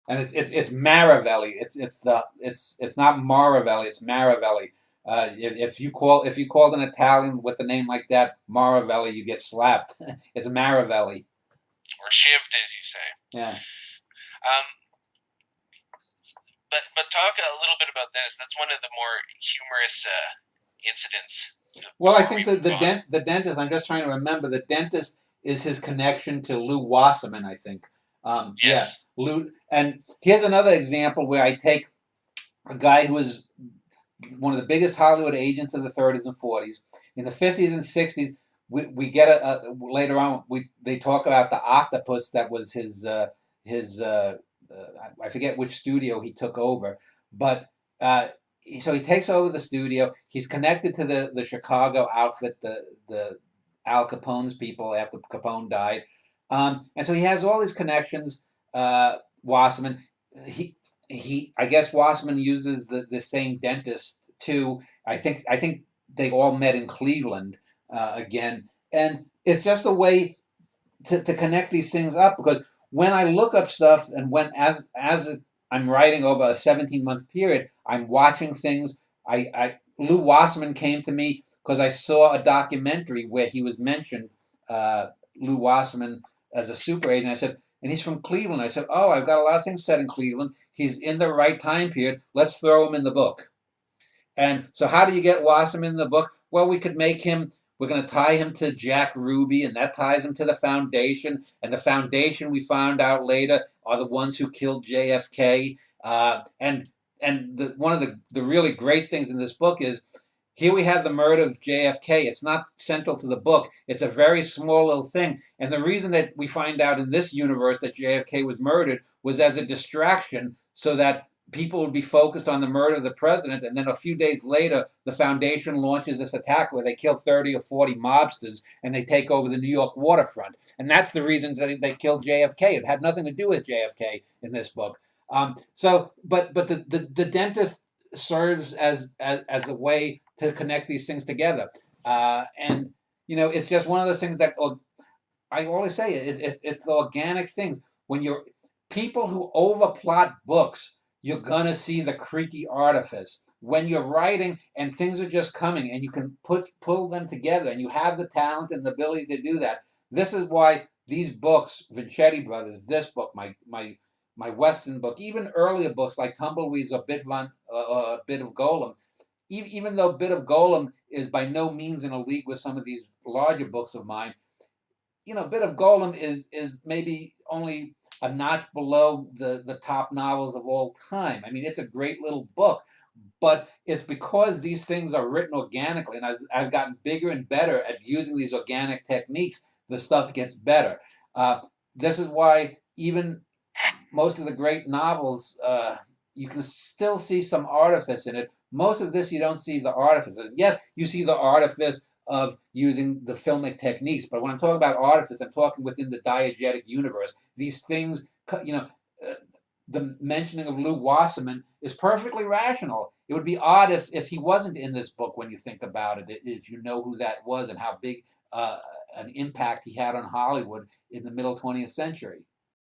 and it's Maravelli. It's not Maravelli. It's Maravelli. If you called an Italian with a name like that Maravelli, you get slapped. It's Maravelli. or shivved, as you say. Yeah. Um, but talk a little bit about Dennis. That's one of the more humorous incidents Well, I before think we that move on. the dentist. I'm just trying to remember. The dentist is his connection to Lou Wasserman. I think. Yeah, Yes. Lou. And here's another example where I take a guy who was one of the biggest Hollywood agents of the 30s and 40s. In the 50s and 60s, we get later on. They talk about the octopus that was his. I forget which studio he took over, but so he takes over the studio. He's connected to the Chicago outfit, the Al Capone's people after Capone died, and so he has all these connections. Wasserman, he I guess Wasserman uses the same dentist too. I think they all met in Cleveland again, and it's just a way to connect these things up because when I look up stuff and when I'm writing over a 17-month period, I'm watching things. Lou Wasserman came to me because I saw a documentary where he was mentioned, uh, Lou Wasserman as a super agent. I said, and he's from Cleveland. I said, oh, I've got a lot of things set in Cleveland. He's in the right time period. Let's throw him in the book. And so, how do you get Wasserman in the book? Well, we could make him. We're going to tie him to Jack Ruby, and that ties him to the foundation. And the foundation, we found out later, are the ones who killed JFK. And one of the really great things in this book is here we have the murder of JFK. It's not central to the book. It's a very small little thing. And the reason that we find out in this universe that JFK was murdered was as a distraction so that people would be focused on the murder of the president, and then a few days later, the foundation launches this attack where they kill 30 or 40 mobsters and they take over the New York waterfront. And that's the reason that they killed JFK. It had nothing to do with JFK in this book. But the dentist serves as a way to connect these things together. And it's just one of those things that I always say it's the organic things. When you're people who overplot books, you're gonna see the creaky artifice. When you're writing and things are just coming and you can pull them together and you have the talent and the ability to do that. This is why these books, Vincetti Brothers, this book, my Western book, even earlier books like Tumbleweeds or Bit of Golem, even though Bit of Golem is by no means in a league with some of these larger books of mine, Bit of Golem is maybe only a notch below the top novels of all time. I mean, it's a great little book, but it's because these things are written organically, and I've gotten bigger and better at using these organic techniques. The stuff gets better. This is why even most of the great novels, you can still see some artifice in it. Most of this, you don't see the artifice. And yes, you see the artifice of using the filmic techniques, but when I'm talking about artifice, I'm talking within the diegetic universe. These things, uh, the mentioning of Lou Wasserman is perfectly rational. It would be odd if he wasn't in this book when you think about it, if you know who that was and how big an impact he had on Hollywood in the middle 20th century.